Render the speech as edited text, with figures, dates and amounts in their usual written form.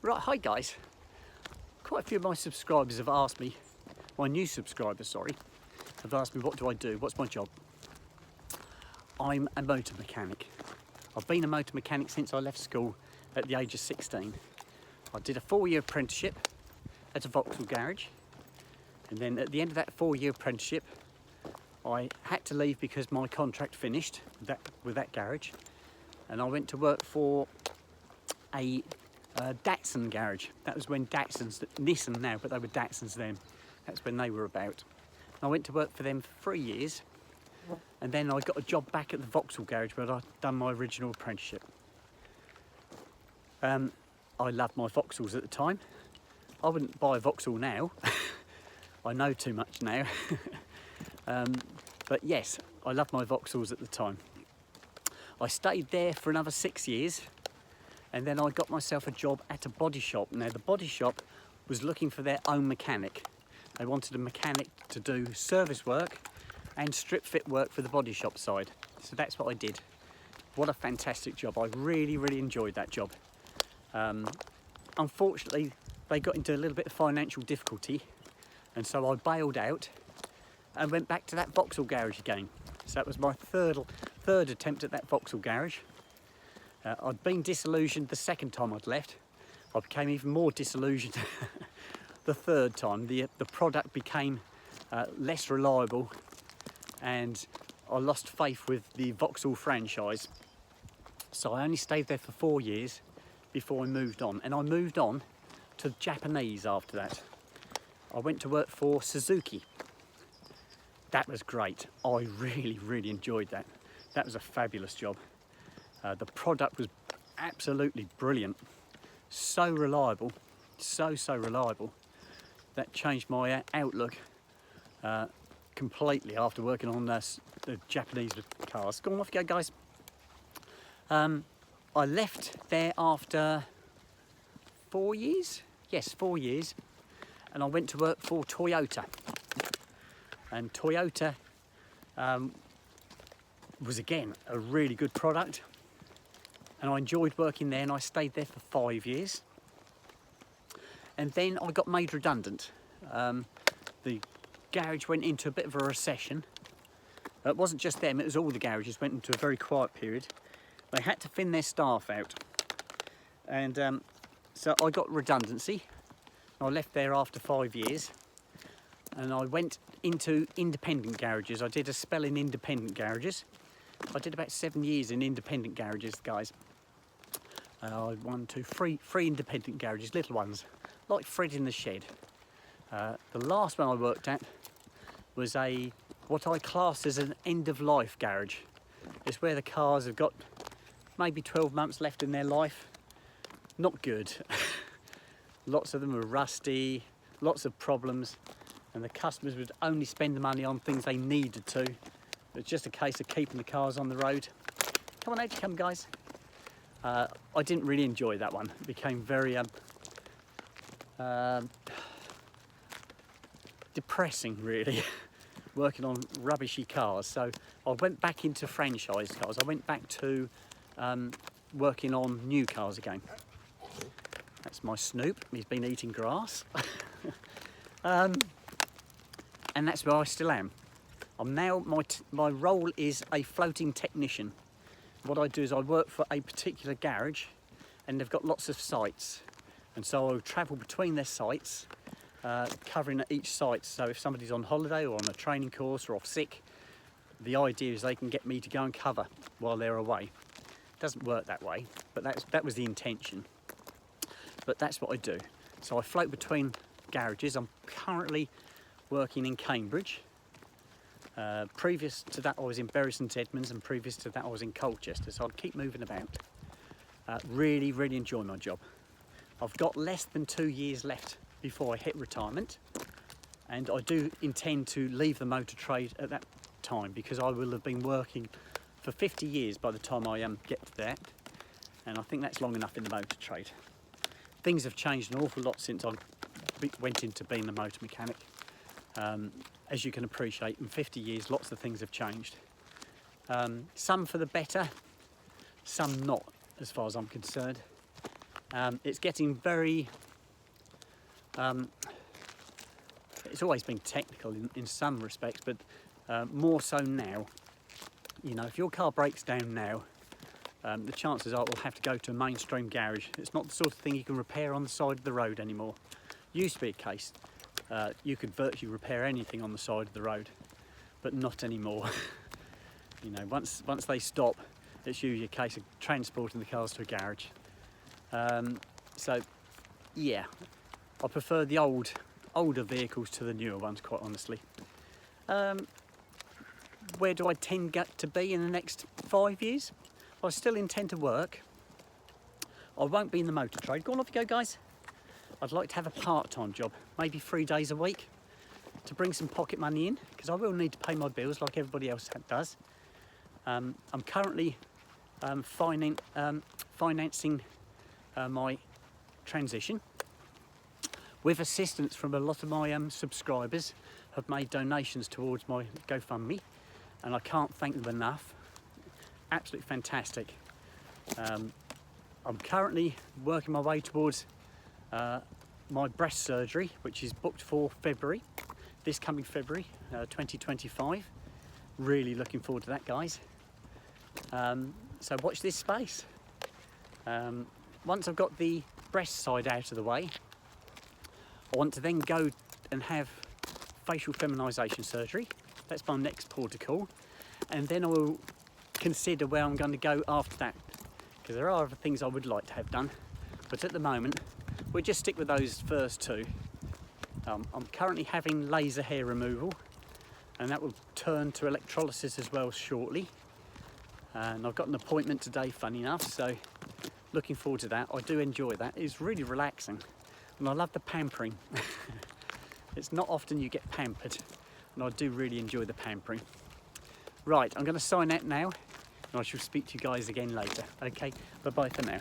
Right, hi guys. Quite a few of my subscribers have asked me, my new subscribers, sorry, have asked me what do I do, what's my job? I'm a motor mechanic. I've been a motor mechanic since I left school at the age of 16. I did a 4-year apprenticeship at a Vauxhall garage, and then at the end of that 4-year apprenticeship I had to leave because my contract finished with that garage, and I went to work for a Datsun garage. That was when Datsuns, Nissan now, but they were Datsuns then. That's when they were about. And I went to work for them for 3 years, and then I got a job back at the Vauxhall garage where I'd done my original apprenticeship. I loved my Vauxhalls at the time. I wouldn't buy a Vauxhall now. I know too much now. But yes, I loved my Vauxhalls at the time. I stayed there for another 6 years, and then I got myself a job at a body shop. Now the body shop was looking for their own mechanic. They wanted a mechanic to do service work and strip fit work for the body shop side. So that's what I did. What a fantastic job. I really, really enjoyed that job. Unfortunately, they got into a little bit of financial difficulty, and so I bailed out and went back to that Vauxhall garage again. So that was my third attempt at that Vauxhall garage. I'd been disillusioned the second time I'd left. I became even more disillusioned the third time. The product became less reliable, and I lost faith with the Vauxhall franchise. So I only stayed there for 4 years before I moved on, and I moved on to the Japanese after that. I went to work for Suzuki. That was great. I really, really enjoyed that. That was a fabulous job. The product was absolutely brilliant. So reliable, so reliable. That changed my outlook completely after working on the Japanese cars. Go on, off you go, guys. I left there after 4 years. Yes, 4 years. And I went to work for Toyota. And Toyota was again a really good product, and I enjoyed working there, and I stayed there for 5 years. And then I got made redundant. The garage went into a bit of a recession. It wasn't just them, it was all the garages went into a very quiet period. They had to thin their staff out, and so I got redundancy. I left there after 5 years, and I went into independent garages. I did a spell in independent garages. I did about 7 years in independent garages, guys. Three independent garages, little ones, like Fred in the Shed. The last one I worked at was what I class as an end-of-life garage. It's where the cars have got maybe 12 months left in their life. Not good. Lots of them are rusty, lots of problems, and the customers would only spend the money on things they needed to. It's just a case of keeping the cars on the road. Come on, out you come, guys. I didn't really enjoy that one. It became very depressing, really, working on rubbishy cars. So I went back into franchise cars. I went back to working on new cars again. That's my Snoop. He's been eating grass. And that's where I still am. I'm now, my role is a floating technician. What I do is I work for a particular garage, and they've got lots of sites. And so I'll travel between their sites, covering at each site. So if somebody's on holiday or on a training course or off sick, the idea is they can get me to go and cover while they're away. It doesn't work that way, but that was the intention. But that's what I do. So I float between garages. I'm currently working in Cambridge. Previous to that I was in Bury St Edmunds, and previous to that I was in Colchester, so I'd keep moving about. Really, really enjoy my job. I've got less than 2 years left before I hit retirement, and I do intend to leave the motor trade at that time, because I will have been working for 50 years by the time I get to that, and I think that's long enough in the motor trade. Things have changed an awful lot since I went into being a motor mechanic. As you can appreciate, in 50 years lots of things have changed. Some for the better, some not, as far as I'm concerned. It's getting very, it's always been technical in some respects, but more so now. You know, if your car breaks down now, the chances are it will have to go to a mainstream garage. It's not the sort of thing you can repair on the side of the road anymore. Used to be a case you could virtually repair anything on the side of the road, but not anymore. You know, once they stop, it's usually a case of transporting the cars to a garage. So yeah, I prefer the older vehicles to the newer ones, quite honestly. Where do I tend to be in the next 5 years? I still intend to work. I won't be in the motor trade. Go on, off you go, guys. I'd like to have a part-time job, maybe 3 days a week, to bring some pocket money in, because I will need to pay my bills like everybody else does. I'm currently financing my transition with assistance from a lot of my subscribers. Have made donations towards my GoFundMe, and I can't thank them enough. Absolutely fantastic. I'm currently working my way towards my breast surgery, which is booked for February, this coming February 2025. Really looking forward to that, guys. So watch this space. Once I've got the breast side out of the way, I want to then go and have facial feminisation surgery. That's my next port of call, and then I will consider where I'm going to go after that, because there are other things I would like to have done, but at the moment we'll just stick with those first two. I'm currently having laser hair removal, and that will turn to electrolysis as well shortly, and I've got an appointment today, funny enough, so looking forward to that. I do enjoy that. It's really relaxing, and I love the pampering. It's not often you get pampered, and I do really enjoy the pampering. Right, I'm going to sign out now, and I shall speak to you guys again later. Okay, bye-bye for now.